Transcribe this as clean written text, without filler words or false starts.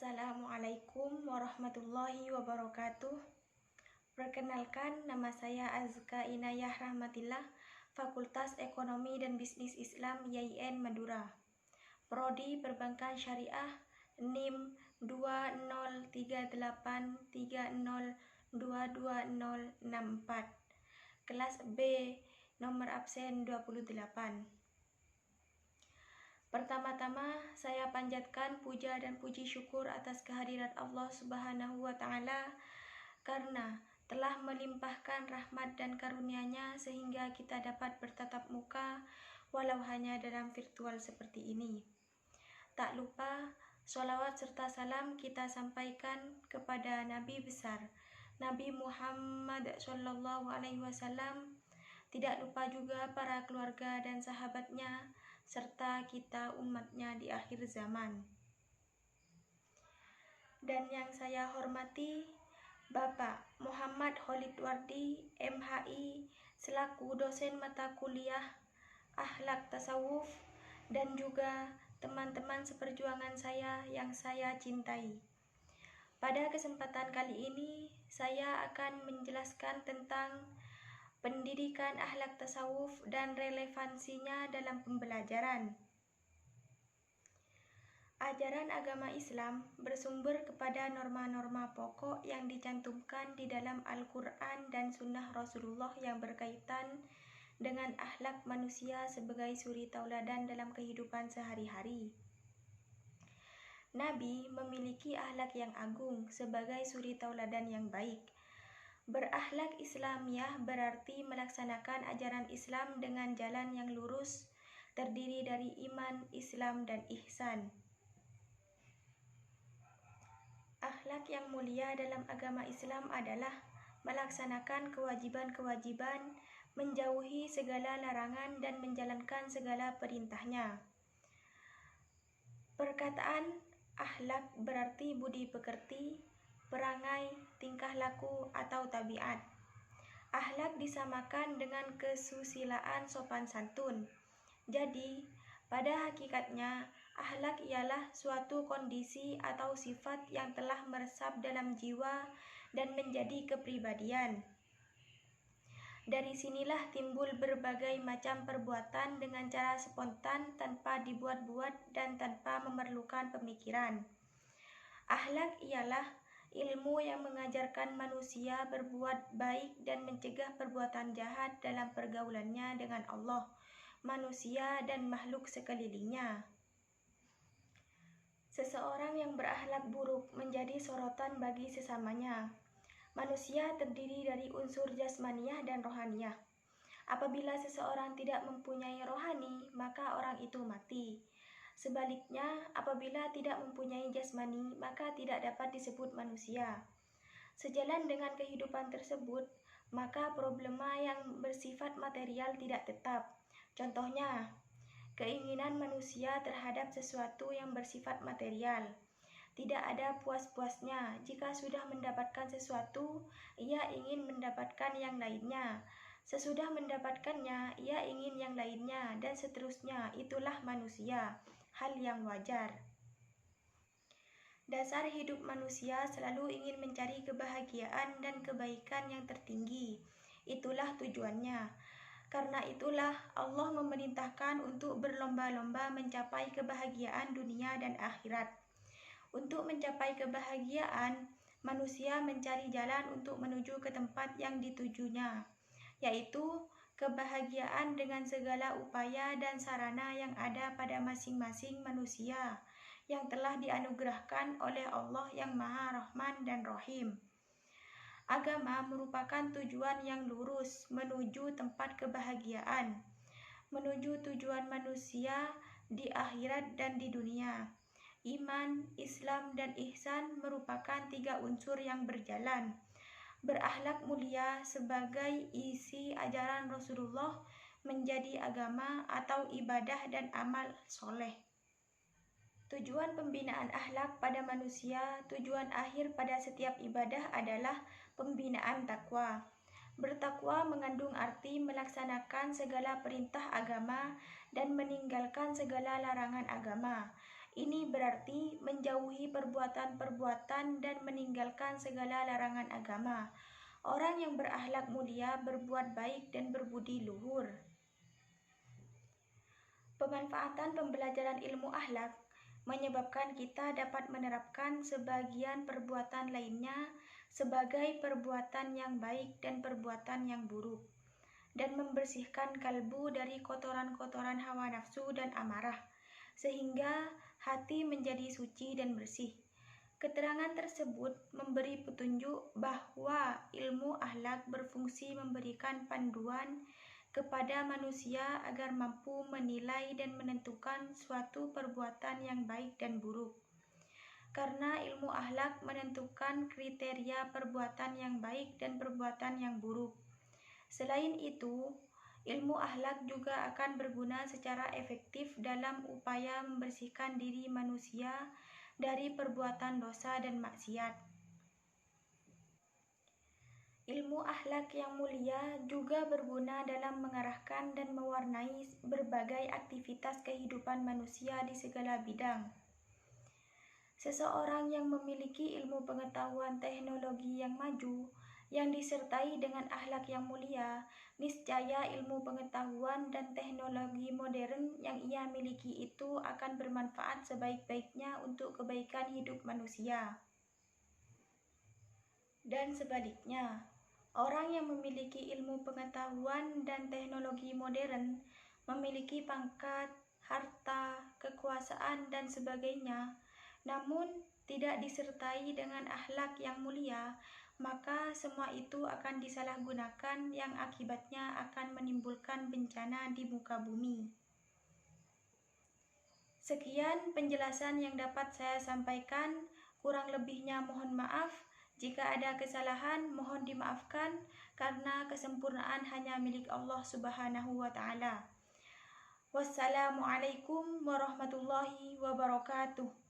Assalamualaikum warahmatullahi wabarakatuh. Perkenalkan, nama saya Azka Inayah Rahmatillah, Fakultas Ekonomi dan Bisnis Islam YIN Madura. Prodi Perbankan Syariah, NIM 2038302264. Kelas B, nomor absen 28. Pertama-tama, saya panjatkan puja dan puji syukur atas kehadirat Allah Subhanahu wa Ta'ala karena telah melimpahkan rahmat dan karunia-Nya sehingga kita dapat bertatap muka walau hanya dalam virtual seperti ini. Tak lupa, sholawat serta salam kita sampaikan kepada Nabi besar, Nabi Muhammad SAW. Tidak lupa juga para keluarga dan sahabatnya, serta kita umatnya di akhir zaman. Dan yang saya hormati, Bapak Muhammad Khalid Wardi, MHI, selaku dosen mata kuliah Akhlak Tasawuf, dan juga teman-teman seperjuangan saya yang saya cintai. Pada kesempatan kali ini, saya akan menjelaskan tentang pendidikan akhlak tasawuf dan relevansinya dalam pembelajaran. Ajaran agama Islam bersumber kepada norma-norma pokok yang dicantumkan di dalam Al-Quran dan Sunnah Rasulullah yang berkaitan dengan akhlak manusia sebagai suri tauladan dalam kehidupan sehari-hari. Nabi memiliki akhlak yang agung sebagai suri tauladan yang baik. Berakhlak Islamiyah berarti melaksanakan ajaran Islam dengan jalan yang lurus, terdiri dari iman, Islam, dan ihsan. Akhlak yang mulia dalam agama Islam adalah melaksanakan kewajiban-kewajiban, menjauhi segala larangan, dan menjalankan segala perintahnya. Perkataan akhlak berarti budi pekerti, perangai, tingkah laku, atau tabiat. Akhlak disamakan dengan kesusilaan sopan santun. Jadi, pada hakikatnya, akhlak ialah suatu kondisi atau sifat yang telah meresap dalam jiwa dan menjadi kepribadian. Dari sinilah timbul berbagai macam perbuatan dengan cara spontan tanpa dibuat-buat dan tanpa memerlukan pemikiran. Akhlak ialah ilmu yang mengajarkan manusia berbuat baik dan mencegah perbuatan jahat dalam pergaulannya dengan Allah, manusia, dan makhluk sekelilingnya. Seseorang yang berakhlak buruk menjadi sorotan bagi sesamanya. Manusia terdiri dari unsur jasmaniyah dan rohaniyah. Apabila seseorang tidak mempunyai rohani, maka orang itu mati. Sebaliknya, apabila tidak mempunyai jasmani, maka tidak dapat disebut manusia. Sejalan dengan kehidupan tersebut, maka problema yang bersifat material tidak tetap. Contohnya, keinginan manusia terhadap sesuatu yang bersifat material. Tidak ada puas-puasnya. Jika sudah mendapatkan sesuatu, ia ingin mendapatkan yang lainnya. Sesudah mendapatkannya, ia ingin yang lainnya, dan seterusnya. Itulah manusia, hal yang wajar. Dasar hidup manusia selalu ingin mencari kebahagiaan dan kebaikan yang tertinggi. Itulah tujuannya. Karena itulah Allah memerintahkan untuk berlomba-lomba mencapai kebahagiaan dunia dan akhirat. Untuk mencapai kebahagiaan, manusia mencari jalan untuk menuju ke tempat yang ditujunya, yaitu kebahagiaan dengan segala upaya dan sarana yang ada pada masing-masing manusia yang telah dianugerahkan oleh Allah yang Maha Rahman dan Rahim. Agama merupakan tujuan yang lurus menuju tempat kebahagiaan, menuju tujuan manusia di akhirat dan di dunia. Iman, Islam, dan ihsan merupakan 3 unsur yang berjalan. Berakhlak mulia sebagai isi ajaran Rasulullah menjadi agama atau ibadah dan amal soleh. Tujuan pembinaan akhlak pada manusia, tujuan akhir pada setiap ibadah adalah pembinaan takwa. Bertakwa mengandung arti melaksanakan segala perintah agama dan meninggalkan segala larangan agama. Ini berarti menjauhi perbuatan-perbuatan dan meninggalkan segala larangan agama. Orang yang berakhlak mulia berbuat baik dan berbudi luhur. Pemanfaatan pembelajaran ilmu akhlak menyebabkan kita dapat menerapkan sebagian perbuatan lainnya sebagai perbuatan yang baik dan perbuatan yang buruk, dan membersihkan kalbu dari kotoran-kotoran hawa nafsu dan amarah, sehingga hati menjadi suci dan bersih. Keterangan tersebut memberi petunjuk bahwa ilmu akhlak berfungsi memberikan panduan kepada manusia agar mampu menilai dan menentukan suatu perbuatan yang baik dan buruk. Karena ilmu akhlak menentukan kriteria perbuatan yang baik dan perbuatan yang buruk. Selain itu, ilmu akhlak juga akan berguna secara efektif dalam upaya membersihkan diri manusia dari perbuatan dosa dan maksiat. Ilmu akhlak yang mulia juga berguna dalam mengarahkan dan mewarnai berbagai aktivitas kehidupan manusia di segala bidang. Seseorang yang memiliki ilmu pengetahuan teknologi yang maju, yang disertai dengan akhlak yang mulia, niscaya ilmu pengetahuan dan teknologi modern yang ia miliki itu akan bermanfaat sebaik-baiknya untuk kebaikan hidup manusia. Dan sebaliknya, orang yang memiliki ilmu pengetahuan dan teknologi modern, memiliki pangkat, harta, kekuasaan, dan sebagainya, namun tidak disertai dengan akhlak yang mulia, maka semua itu akan disalahgunakan yang akibatnya akan menimbulkan bencana di muka bumi. Sekian penjelasan yang dapat saya sampaikan, kurang lebihnya mohon maaf. Jika ada kesalahan, mohon dimaafkan karena kesempurnaan hanya milik Allah Subhanahu wa Ta'ala. Wassalamualaikum warahmatullahi wabarakatuh.